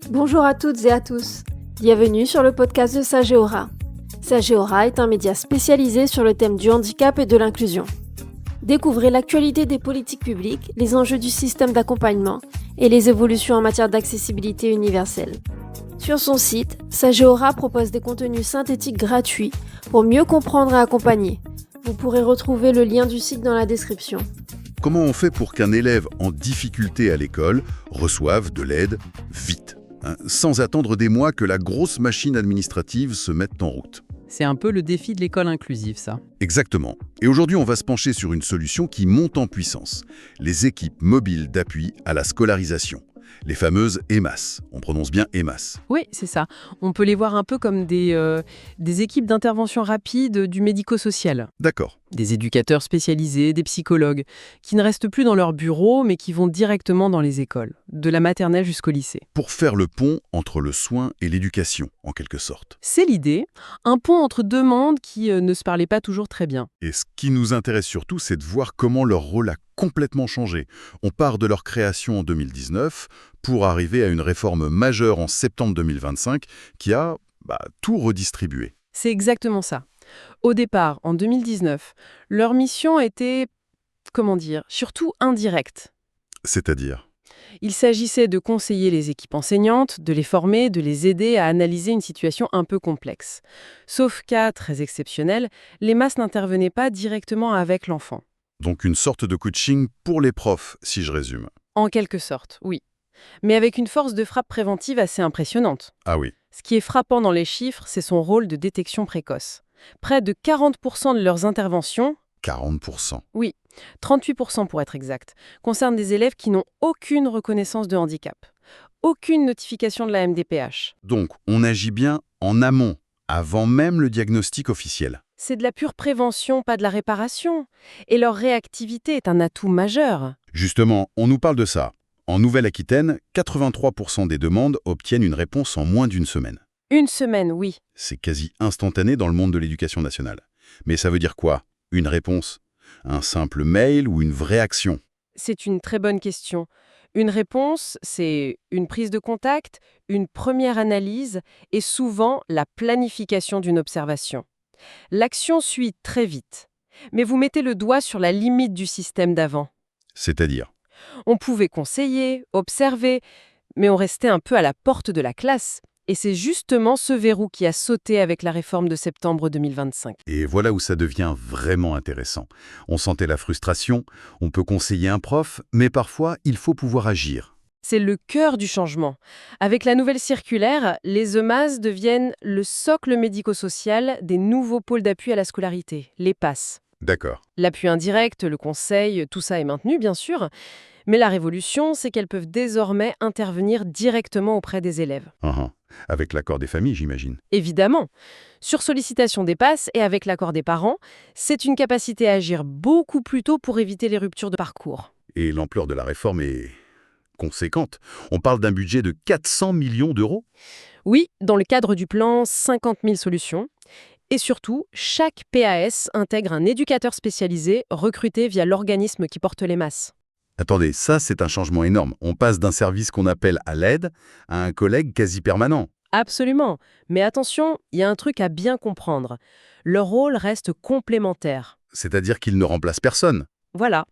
Bonjour à toutes et à tous. Bienvenue sur le podcast de Sageora. Sageora est un média spécialisé sur le thème du handicap et de l'inclusion. Découvrez l'actualité des politiques publiques, les enjeux du système d'accompagnement et les évolutions en matière d'accessibilité universelle. Sur son site, Sageora propose des contenus synthétiques gratuits pour mieux comprendre et accompagner. Vous pourrez retrouver le lien du site dans la description. Comment on fait pour qu'un élève en difficulté à l'école reçoive de l'aide vite, sans attendre des mois que la grosse machine administrative se mette en route? C'est un peu le défi de l'école inclusive, ça. Exactement. Et aujourd'hui, on va se pencher sur une solution qui monte en puissance. Les équipes mobiles d'appui à la scolarisation. Les fameuses EMAS. On prononce bien EMAS. Oui, c'est ça. On peut les voir un peu comme des équipes d'intervention rapide du médico-social. D'accord. Des éducateurs spécialisés, des psychologues, qui ne restent plus dans leur bureau, mais qui vont directement dans les écoles, de la maternelle jusqu'au lycée. Pour faire le pont entre le soin et l'éducation, en quelque sorte. C'est l'idée, un pont entre deux mondes qui ne se parlaient pas toujours très bien. Et ce qui nous intéresse surtout, c'est de voir comment leur rôle a complètement changé. On part de leur création en 2019 pour arriver à une réforme majeure en septembre 2025 qui a tout redistribué. C'est exactement ça. Au départ, en 2019, leur mission était, surtout indirecte. C'est-à-dire ? Il s'agissait de conseiller les équipes enseignantes, de les former, de les aider à analyser une situation un peu complexe. Sauf cas très exceptionnel, les MAS n'intervenaient pas directement avec l'enfant. Donc une sorte de coaching pour les profs, si je résume. En quelque sorte, oui. Mais avec une force de frappe préventive assez impressionnante. Ah oui. Ce qui est frappant dans les chiffres, c'est son rôle de détection précoce. Près de 40% de leurs interventions... 40%. Oui, 38% pour être exact, concernent des élèves qui n'ont aucune reconnaissance de handicap. Aucune notification de la MDPH. Donc, on agit bien en amont, avant même le diagnostic officiel. C'est de la pure prévention, pas de la réparation. Et leur réactivité est un atout majeur. Justement, on nous parle de ça. En Nouvelle-Aquitaine, 83% des demandes obtiennent une réponse en moins d'une semaine. Une semaine, oui. C'est quasi instantané dans le monde de l'éducation nationale. Mais ça veut dire quoi, une réponse? Un simple mail ou une vraie action? C'est une très bonne question. Une réponse, c'est une prise de contact, une première analyse et souvent la planification d'une observation. L'action suit très vite. Mais vous mettez le doigt sur la limite du système d'avant. C'est-à-dire? On pouvait conseiller, observer, mais on restait un peu à la porte de la classe. Et c'est justement ce verrou qui a sauté avec la réforme de septembre 2025. Et voilà où ça devient vraiment intéressant. On sentait la frustration, on peut conseiller un prof, mais parfois, il faut pouvoir agir. C'est le cœur du changement. Avec la nouvelle circulaire, les EMAS deviennent le socle médico-social des nouveaux pôles d'appui à la scolarité, les PAS. D'accord. L'appui indirect, le conseil, tout ça est maintenu, bien sûr. Mais la révolution, c'est qu'elles peuvent désormais intervenir directement auprès des élèves. Avec l'accord des familles, j'imagine. Évidemment. Sur sollicitation des PAS et avec l'accord des parents, c'est une capacité à agir beaucoup plus tôt pour éviter les ruptures de parcours. Et l'ampleur de la réforme est conséquente. On parle d'un budget de 400 millions d'euros. Oui, dans le cadre du plan 50 000 solutions. Et surtout, chaque PAS intègre un éducateur spécialisé recruté via l'organisme qui porte les MAS. Attendez, ça c'est un changement énorme. On passe d'un service qu'on appelle à l'aide à un collègue quasi permanent. Absolument. Mais attention, il y a un truc à bien comprendre. Leur rôle reste complémentaire. C'est-à-dire qu'il ne remplace personne. Voilà.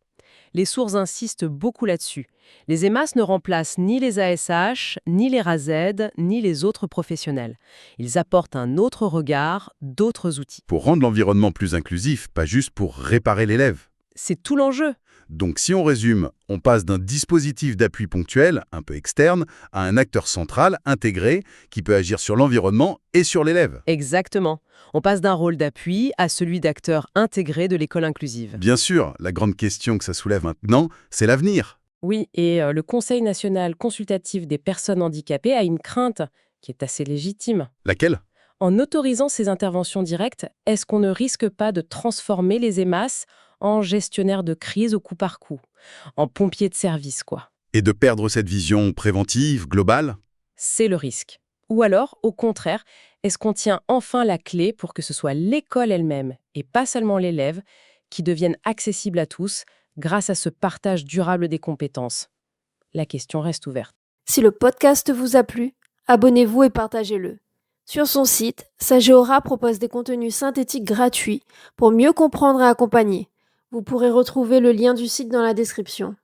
Les sources insistent beaucoup là-dessus. Les EMAS ne remplacent ni les ASH, ni les RASED, ni les autres professionnels. Ils apportent un autre regard, d'autres outils. Pour rendre l'environnement plus inclusif, pas juste pour réparer l'élève. C'est tout l'enjeu. Donc si on résume, on passe d'un dispositif d'appui ponctuel, un peu externe, à un acteur central, intégré, qui peut agir sur l'environnement et sur l'élève. Exactement. On passe d'un rôle d'appui à celui d'acteur intégré de l'école inclusive. Bien sûr, la grande question que ça soulève maintenant, c'est l'avenir. Oui, et le Conseil national consultatif des personnes handicapées a une crainte qui est assez légitime. Laquelle? En autorisant ces interventions directes, est-ce qu'on ne risque pas de transformer les EMAS en gestionnaires de crise au coup par coup, en pompiers de service, quoi? Et de perdre cette vision préventive, globale? C'est le risque. Ou alors, au contraire, est-ce qu'on tient enfin la clé pour que ce soit l'école elle-même, et pas seulement l'élève, qui devienne accessible à tous grâce à ce partage durable des compétences? La question reste ouverte. Si le podcast vous a plu, abonnez-vous et partagez-le. Sur son site, Sageora propose des contenus synthétiques gratuits pour mieux comprendre et accompagner. Vous pourrez retrouver le lien du site dans la description.